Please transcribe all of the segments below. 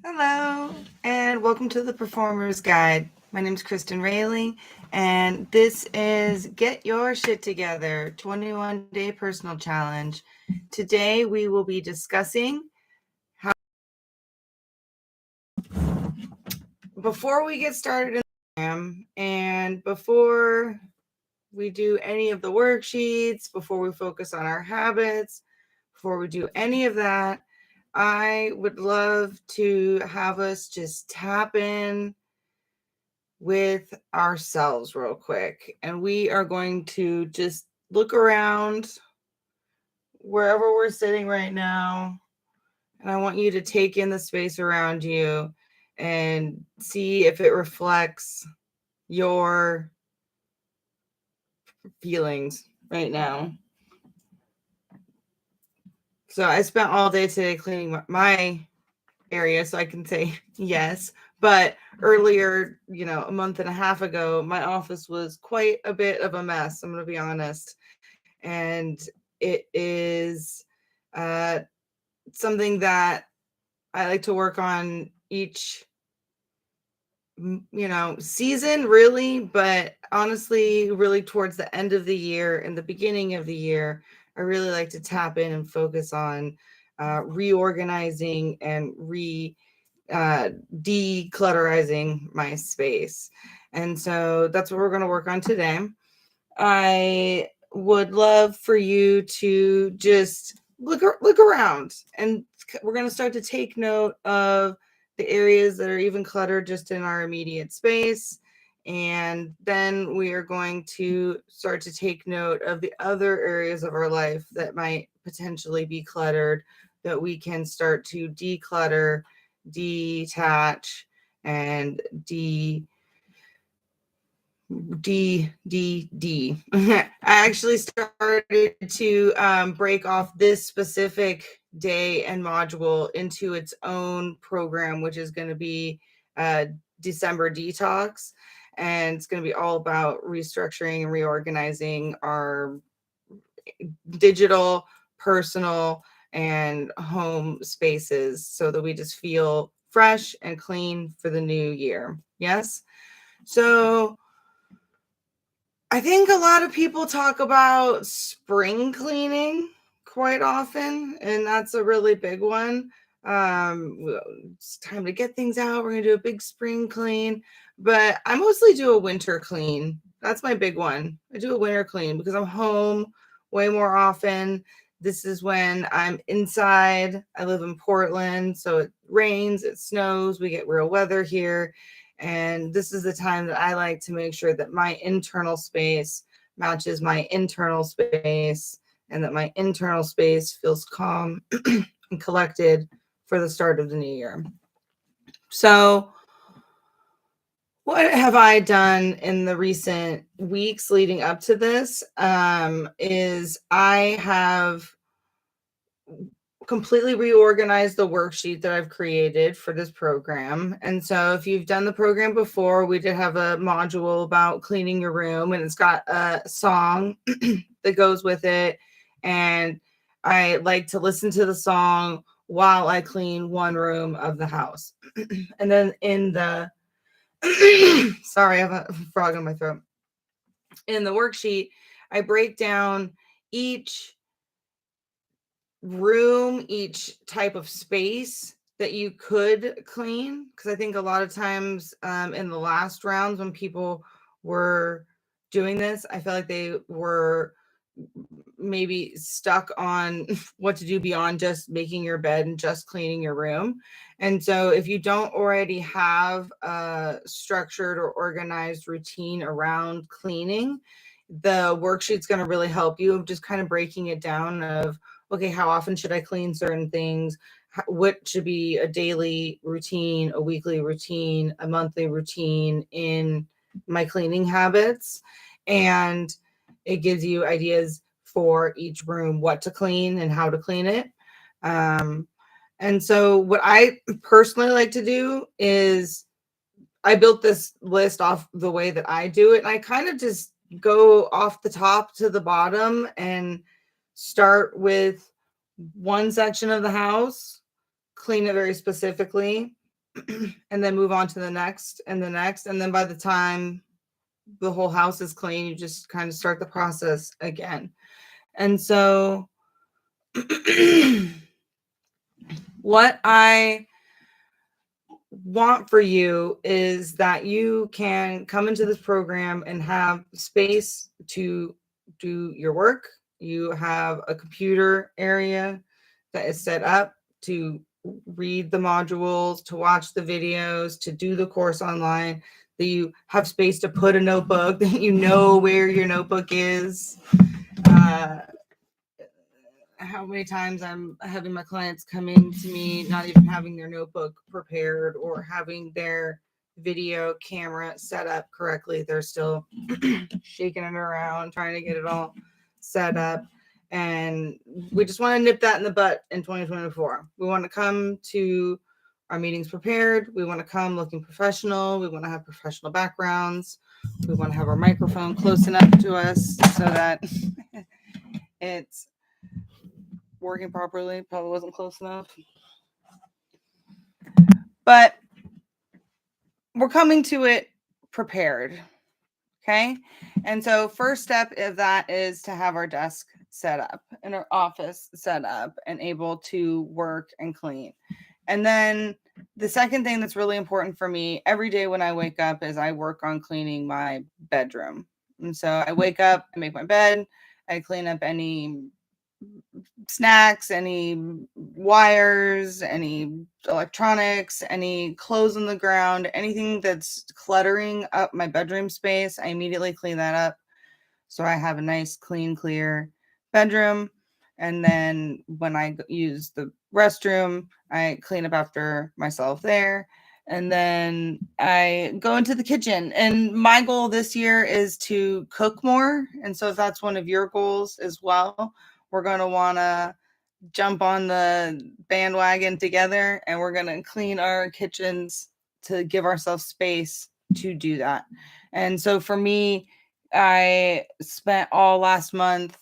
Hello, and welcome to the Performer's Guide. My name is Kristen Rayleigh, and this is Get Your Shit Together 21-Day Personal Challenge. Today, we will be discussing how. Before we get started in the program, and before we do any of the worksheets, before we focus on our habits, before we do any of that, I would love to have us just tap in with ourselves real quick. And we are going to just look around wherever we're sitting right now. And I want you to take in the space around you and see if it reflects your feelings right now. So I spent all day today cleaning my area, so I can say yes. But earlier, a month and a half ago, my office was quite a bit of a mess. I'm going to be honest. And it is something that I like to work on each season, really, but honestly, really towards the end of the year and the beginning of the year, I really like to tap in and focus on reorganizing and declutterizing my space. And so that's what we're going to work on today. I would love for you to just look around, and we're going to start to take note of the areas that are even cluttered just in our immediate space. And then we are going to start to take note of the other areas of our life that might potentially be cluttered, that we can start to declutter, detach, and I actually started to break off this specific day and module into its own program, which is going to be December Detox. And it's going to be all about restructuring and reorganizing our digital, personal, and home spaces so that we just feel fresh and clean for the new year. Yes? So I think a lot of people talk about spring cleaning quite often, and that's a really big one. It's time to get things out. We're going to do a big spring clean, but I mostly do a winter clean. That's my big one. I do a winter clean because I'm home way more often. This is when I'm inside. I live in Portland, so it rains, it snows, we get real weather here. And this is the time that I like to make sure that my internal space matches my internal space, and that my internal space feels calm and collected for the start of the new year. So, what have I done in the recent weeks leading up to this? Is I have completely reorganized the worksheet that I've created for this program. And so if you've done the program before, we did have a module about cleaning your room, and it's got a song that goes with it. And I like to listen to the song while I clean one room of the house. And then in the sorry, I have a frog in my throat. In the worksheet, I break down each room, each type of space that you could clean, because I think a lot of times in the last rounds when people were doing this, I feel like they were maybe stuck on what to do beyond just making your bed and just cleaning your room. And so if you don't already have a structured or organized routine around cleaning, the worksheet's going to really help you of just kind of breaking it down of, okay, how often should I clean certain things? What should be a daily routine, a weekly routine, a monthly routine in my cleaning habits? And it gives you ideas for each room, what to clean and how to clean it. And so what I personally like to do is I built this list off the way that I do it. And I kind of just go off the top to the bottom and start with one section of the house, clean it very specifically, and then move on to the next and the next. And then by the time the whole house is clean, you just kind of start the process again. And so what I want for you is that you can come into this program and have space to do your work. You have a computer area that is set up to read the modules, to watch the videos, to do the course online, that you have space to put a notebook, that you know where your notebook is. How many times I'm having my clients come in to me not even having their notebook prepared or having their video camera set up correctly. They're still shaking it around, trying to get it all set up. And we just want to nip that in the butt in 2024. We want to come to our meetings prepared. We want to come looking professional. We want to have professional backgrounds. We want to have our microphone close enough to us so that it's working properly. Probably wasn't close enough. But we're coming to it prepared. Okay. And so first step of that is to have our desk set up and our office set up and able to work and clean. And then the second thing that's really important for me every day when I wake up is I work on cleaning my bedroom. And so I wake up, I make my bed, I clean up any snacks, any wires, any electronics, any clothes on the ground, anything that's cluttering up my bedroom space, I immediately clean that up. So I have a nice, clean, clear bedroom. And then when I use the restroom, I clean up after myself there. And then I go into the kitchen. And my goal this year is to cook more. And so if that's one of your goals as well, we're going to want to jump on the bandwagon together and we're going to clean our kitchens to give ourselves space to do that. And so for me, I spent all last month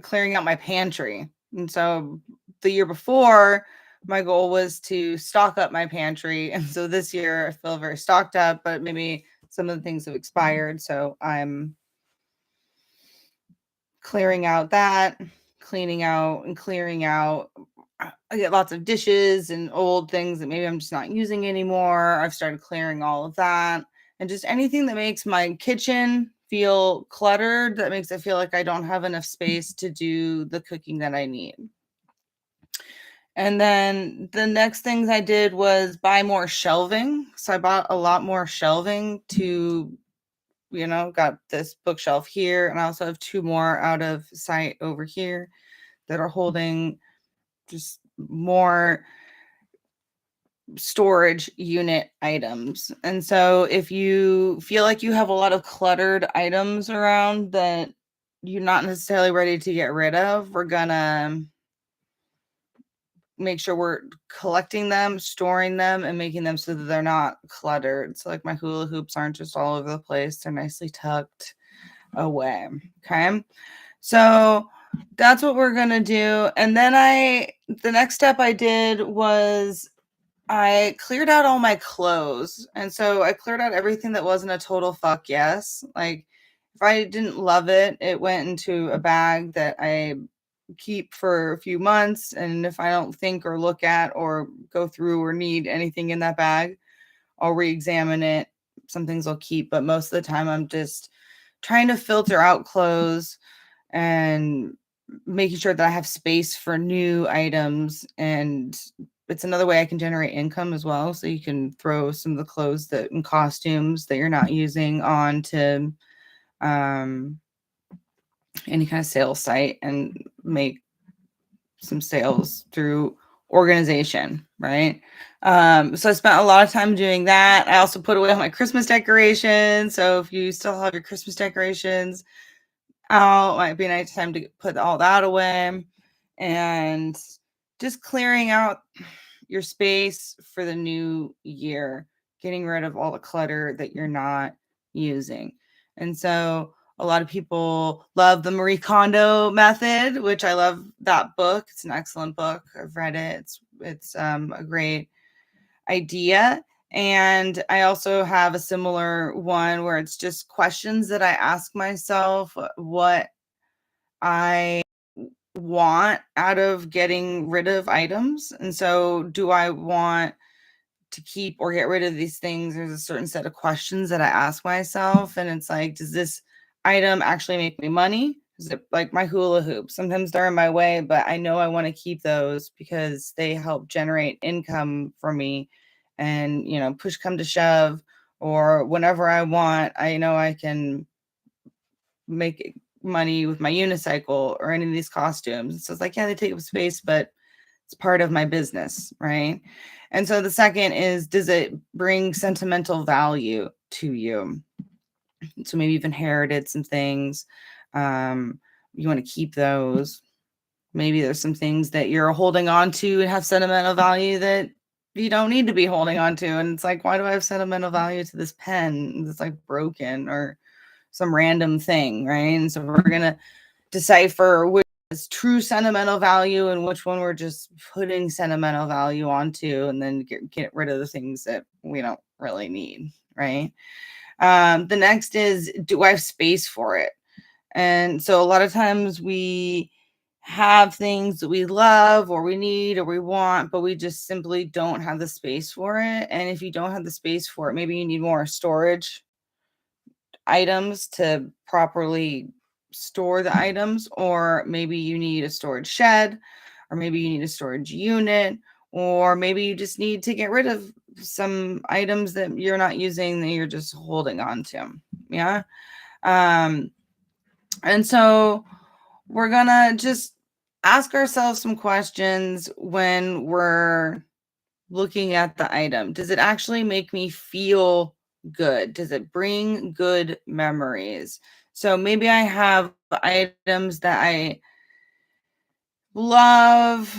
clearing out my pantry. And so the year before, my goal was to stock up my pantry. And so this year I feel very stocked up, but maybe some of the things have expired. So I'm clearing out that, cleaning out and clearing out. I get lots of dishes and old things that maybe I'm just not using anymore. I've started clearing all of that. And just anything that makes my kitchen feel cluttered, that makes it feel like I don't have enough space to do the cooking that I need. And then the next things I did was buy more shelving. So I bought a lot more shelving to, got this bookshelf here. And I also have 2 more out of sight over here that are holding just more storage unit items. And so if you feel like you have a lot of cluttered items around that you're not necessarily ready to get rid of, we're gonna make sure we're collecting them, storing them, and making them so that they're not cluttered. So like my hula hoops aren't just all over the place. They're nicely tucked away. Okay. So that's what we're going to do. And then the next step I did was I cleared out all my clothes. And so I cleared out everything that wasn't a total fuck yes. Like if I didn't love it, it went into a bag that I keep for a few months. And if I don't think or look at or go through or need anything in that bag, I'll re-examine it. Some things I'll keep, but most of the time I'm just trying to filter out clothes and making sure that I have space for new items. And it's another way I can generate income as well. So you can throw some of the clothes and costumes that you're not using on to any kind of sales site and make some sales through organization, right? So I spent a lot of time doing that. I also put away my Christmas decorations. So if you still have your Christmas decorations out, might be a nice time to put all that away. And just clearing out your space for the new year, getting rid of all the clutter that you're not using. And so a lot of people love the Marie Kondo method, which I love that book. It's an excellent book. I've read it. It's a great idea. And I also have a similar one where it's just questions that I ask myself what I want out of getting rid of items. And so, do I want to keep or get rid of these things? There's a certain set of questions that I ask myself. And it's like, does this item actually make me money? Is it like my hula hoops? Sometimes they're in my way, but I know I want to keep those because they help generate income for me. And, push come to shove, or whenever I want, I know I can make money with my unicycle or any of these costumes. So it's like, yeah, they take up space, but it's part of my business, right? And so the second is, does it bring sentimental value to you? So maybe you've inherited some things. You want to keep those. Maybe there's some things that you're holding on to and have sentimental value that you don't need to be holding on to. And it's like, why do I have sentimental value to this pen that's like broken or some random thing, right? And so we're going to decipher which is true sentimental value and which one we're just putting sentimental value onto, and then get rid of the things that we don't really need, right? The next is, do I have space for it? And so a lot of times we have things that we love or we need or we want, but we just simply don't have the space for it. And if you don't have the space for it, maybe you need more storage items to properly store the items, or maybe you need a storage shed, or maybe you need a storage unit, or maybe you just need to get rid of some items that you're not using that you're just holding on to. Yeah. And so we're gonna just ask ourselves some questions when we're looking at the item. Does it actually make me feel good? Does it bring good memories? So maybe I have items that I love,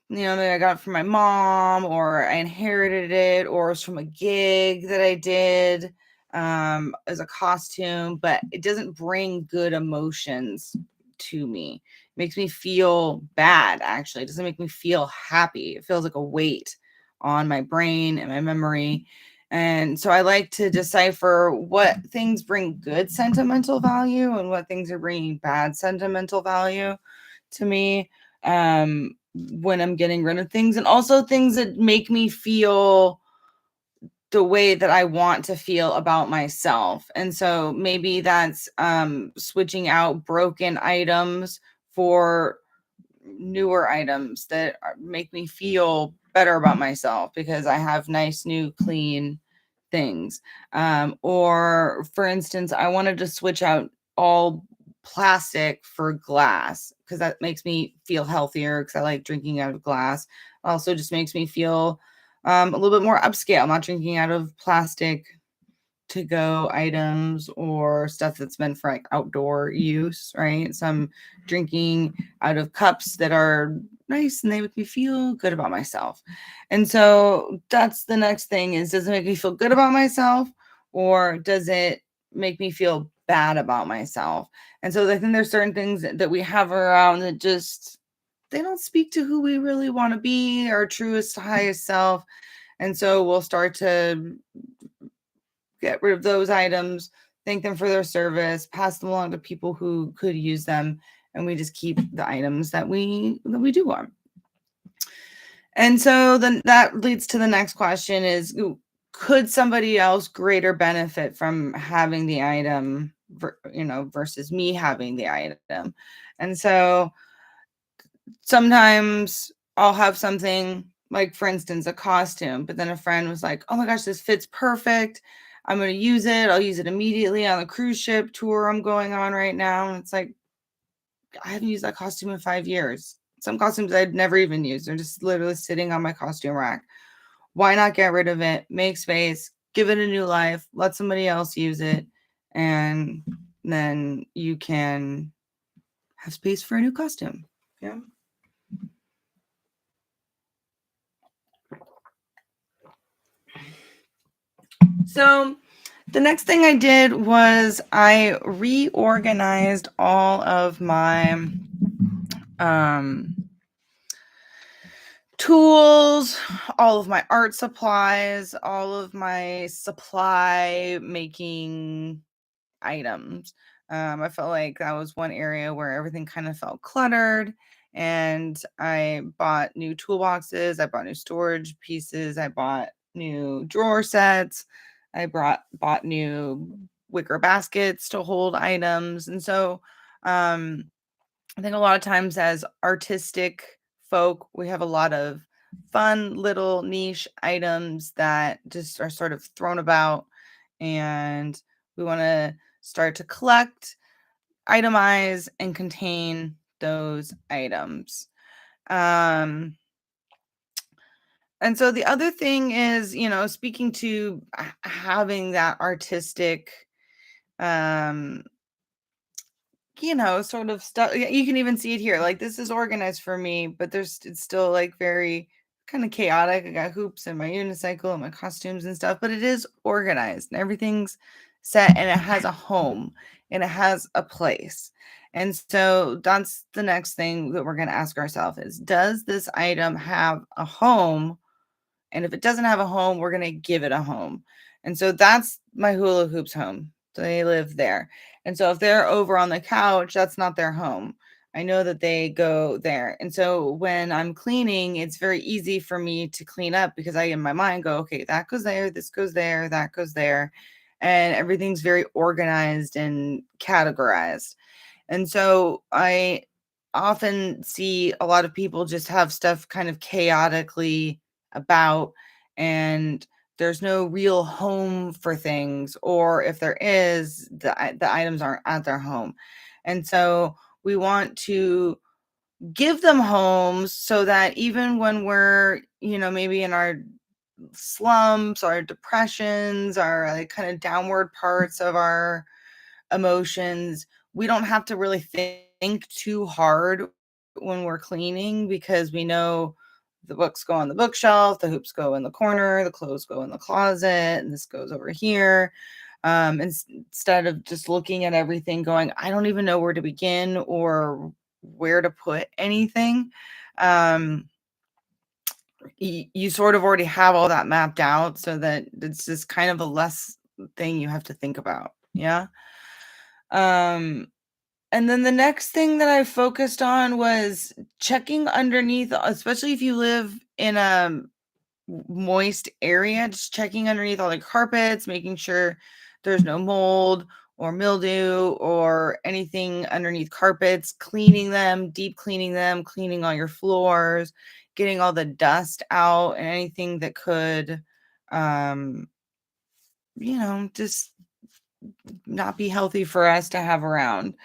that I got from my mom, or I inherited it, or it's from a gig that I did as a costume, but it doesn't bring good emotions to me. It makes me feel bad, actually. It doesn't make me feel happy. It feels like a weight on my brain and my memory. And so I like to decipher what things bring good sentimental value and what things are bringing bad sentimental value to me when I'm getting rid of things, and also things that make me feel the way that I want to feel about myself. And so maybe that's switching out broken items for newer items that make me feel better about myself because I have nice, new, clean things. Or for instance, I wanted to switch out all plastic for glass because that makes me feel healthier because I like drinking out of glass. Also just makes me feel a little bit more upscale. I'm not drinking out of plastic to go items or stuff that's meant for like outdoor use, right? So I'm drinking out of cups that are nice and they make me feel good about myself. And so that's the next thing is, does it make me feel good about myself, or does it make me feel bad about myself? And so I think there's certain things that we have around that just, they don't speak to who we really want to be, our truest, highest self. And so we'll start to get rid of those items, thank them for their service, pass them along to people who could use them, and we just keep the items that we do want. And so then that leads to the next question is, could somebody else greater benefit from having the item, versus me having the item? And so sometimes I'll have something like, for instance, a costume, but then a friend was like, oh my gosh, this fits perfect. I'm going to use it. I'll use it immediately on the cruise ship tour I'm going on right now. And it's like, I haven't used that costume in 5 years. Some costumes I'd never even used. They're just literally sitting on my costume rack. Why not get rid of it? Make space, give it a new life, let somebody else use it. And then you can have space for a new costume. Yeah. So the next thing I did was I reorganized all of my tools, all of my art supplies, all of my supply making items. I felt like that was one area where everything kind of felt cluttered. And I bought new toolboxes, I bought new storage pieces, I bought new drawer sets, bought new wicker baskets to hold items. And so um, I think a lot of times as artistic folk, we have a lot of fun little niche items that just are sort of thrown about, and we want to start to collect, itemize, and contain those items. Um, and so the other thing is, speaking to having that artistic, um, sort of stuff. You can even see it here. Like, this is organized for me, but it's still like very kind of chaotic. I got hoops and my unicycle and my costumes and stuff, but it is organized and everything's set and it has a home and it has a place. And so that's the next thing that we're going to ask ourselves is, does this item have a home? And if it doesn't have a home, we're going to give it a home. And so that's my hula hoops home. They live there. And so if they're over on the couch, that's not their home. I know that they go there. And so when I'm cleaning, it's very easy for me to clean up because I, in my mind, go, okay, that goes there, this goes there, that goes there. And everything's very organized and categorized. And so I often see a lot of people just have stuff kind of chaotically about, and there's no real home for things, or if there is, the items aren't at their home. And so we want to give them homes so that even when we're, maybe in our slumps, our depressions, our like kind of downward parts of our emotions, we don't have to really think too hard when we're cleaning, because we know the books go on the bookshelf, the hoops go in the corner, the clothes go in the closet, and this goes over here. Instead of just looking at everything going, I don't even know where to begin or where to put anything. You sort of already have all that mapped out, so that it's just kind of a less thing you have to think about. Yeah. Um, and then the next thing that I focused on was checking underneath, especially if you live in a moist area, just checking underneath all the carpets, making sure there's no mold or mildew or anything underneath carpets, cleaning them, deep cleaning them, cleaning all your floors, getting all the dust out and anything that could, just not be healthy for us to have around.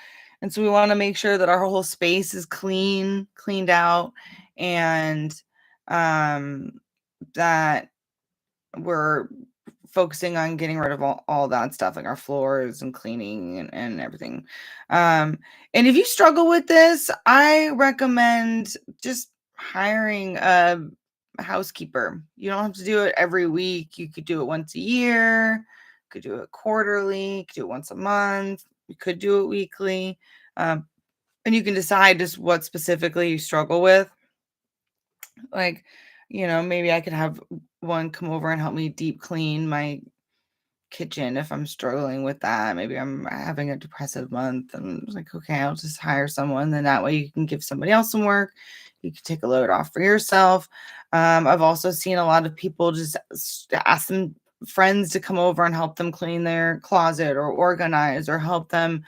And so we want to make sure that our whole space is cleaned out, and that we're focusing on getting rid of all that stuff, like our floors and cleaning and everything. And if you struggle with this, I recommend just hiring a housekeeper. You don't have to do it every week. You could do it once a year, could do it quarterly, could do it once a month, you could do it weekly. And you can decide just what specifically you struggle with. Like, maybe I could have one come over and help me deep clean my kitchen if I'm struggling with that. Maybe I'm having a depressive month and it's like, okay, I'll just hire someone. Then that way you can give somebody else some work. You can take a load off for yourself. I've also seen a lot of people just ask some friends to come over and help them clean their closet or organize or help them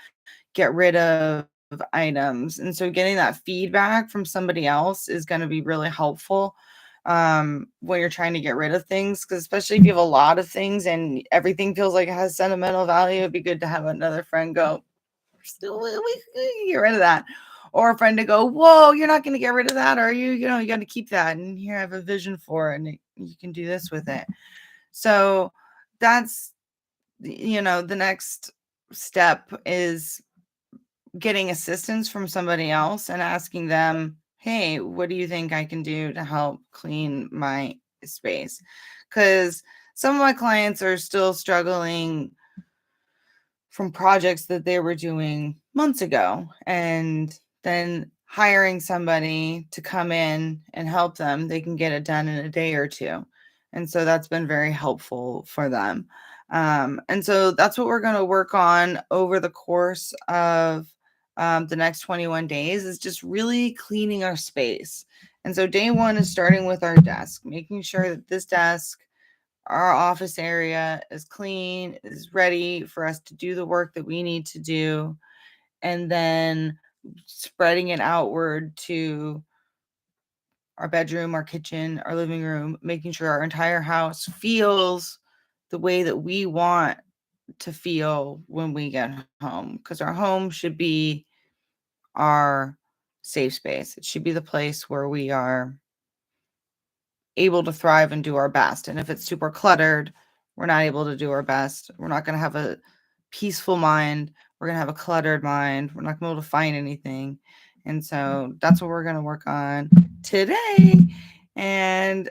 get rid of items. And so getting that feedback from somebody else is going to be really helpful when you're trying to get rid of things, because especially if you have a lot of things and everything feels like it has sentimental value, it'd be good to have another friend go, still, we can get rid of that. Or a friend to go, whoa, you're not going to get rid of that, are you? You got to keep that. And here, I have a vision for it, and you can do this with it. So that's, the next step is getting assistance from somebody else and asking them, hey, what do you think I can do to help clean my space? Because some of my clients are still struggling from projects that they were doing months ago. And then hiring somebody to come in and help them, they can get it done in a day or two. And so that's been very helpful for them. And so that's what we're going to work on over the course of the next 21 days, is just really cleaning our space. And so day one is starting with our desk, making sure that this desk, our office area, is clean, is ready for us to do the work that we need to do. And then spreading it outward to our bedroom, our kitchen, our living room, making sure our entire house feels the way that we want to feel when we get home. Because our home should be our safe space. It should be the place where we are able to thrive and do our best. And if it's super cluttered, we're not able to do our best. We're not going to have a peaceful mind. We're going to have a cluttered mind. We're not going to be able to find anything. And so that's what we're going to work on today. And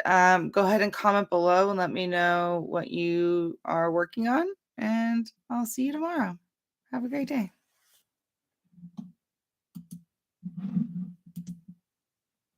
go ahead and comment below and let me know what you are working on. And I'll see you tomorrow. Have a great day.